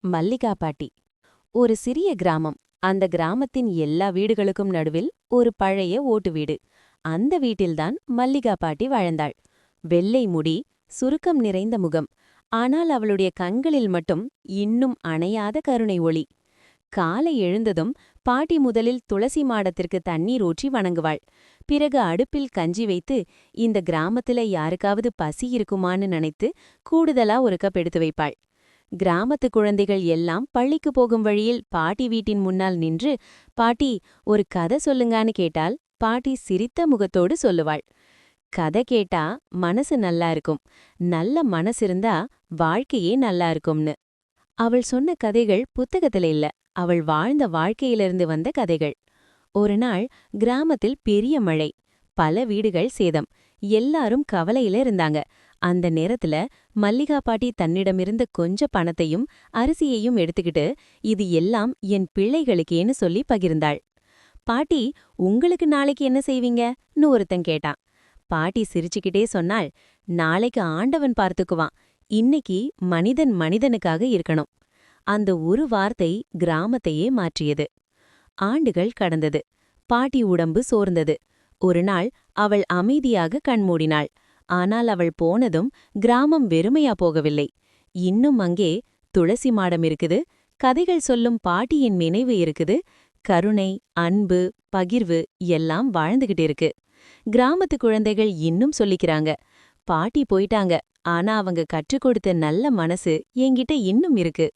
மல்லிகா பாட்டி. ஒரு சிறிய கிராமம். அந்த கிராமத்தின் எல்லா வீடுகளுக்கும் நடுவில் ஒரு பழைய ஓட்டு வீடு. அந்த வீட்டில்தான் மல்லிகா பாட்டி வாழ்ந்தாள். வெள்ளை முடி, சுருக்கம் நிறைந்த முகம். ஆனால் அவளுடைய கண்களில் மட்டும் இன்னும் அணையாத கருணை ஒளி. காலை எழுந்ததும் பாட்டி முதலில் துளசி மாடத்திற்கு தண்ணீர் ஊற்றி வணங்குவாள். பிறகு அடுப்பில் கஞ்சி வைத்து, இந்த கிராமத்துல யாருக்காவது பசி இருக்குமான்னு நினைத்து கூடுதலா ஒரு கப் எடுத்து வைப்பாள். கிராமத்து குழந்தைகள் எல்லாம் பள்ளிக்கு போகும் வழியில் பாட்டி வீட்டின் முன்னால் நின்று, பாட்டி ஒரு கதை சொல்லுங்கான்னு கேட்டால் பாட்டி சிரித்த முகத்தோடு சொல்லுவாள். கதை கேட்டா மனசு நல்லா இருக்கும், நல்ல மனசிருந்தா வாழ்க்கையே நல்லா இருக்கும்னு. அவள் சொன்ன கதைகள் புத்தகத்துல இல்ல, அவள் வாழ்ந்த வாழ்க்கையிலிருந்து வந்த கதைகள். ஒரு நாள் கிராமத்தில் பெரிய மழை. பல வீடுகள் சேதம். எல்லாரும் கவலையில இருந்தாங்க. அந்த நேரத்துல மல்லிகா பாட்டி தன்னிடமிருந்த கொஞ்ச பணத்தையும் அரிசியையும் எடுத்துக்கிட்டு, இது எல்லாம் என் பிள்ளைகளுக்கேன்னு சொல்லி பகிர்ந்தாள். பாட்டி, உங்களுக்கு நாளைக்கு என்ன செய்வீங்கன்னு ஒருத்தன் கேட்டான். பாட்டி சிரிச்சுக்கிட்டே சொன்னாள், நாளைக்கு ஆண்டவன் பார்த்துக்குவான், இன்னைக்கு மனிதன் மனிதனுக்காக இருக்கணும். அந்த ஒரு வார்த்தை கிராமத்தையே மாற்றியது. ஆண்டுகள் கடந்தது. பாட்டி உடம்பு சோர்ந்தது. ஒரு நாள் அவள் அமைதியாக கண்மூடினாள். ஆனால் அவள் போனதும் கிராமம் வெறுமையா போகவில்லை. இன்னும் அங்கே துளசி மாடம் இருக்குது, கதைகள் சொல்லும் பாட்டியின் நினைவு இருக்குது, கருணை, அன்பு, பகிர்வு எல்லாம் வாழ்ந்துகிட்டு இருக்கு. கிராமத்து குழந்தைகள் இன்னும் சொல்லிக்கிறாங்க, பாட்டி போயிட்டாங்க, ஆனா அவங்க கற்றுக் கொடுத்த நல்ல மனசு என்கிட்ட இன்னும் இருக்கு.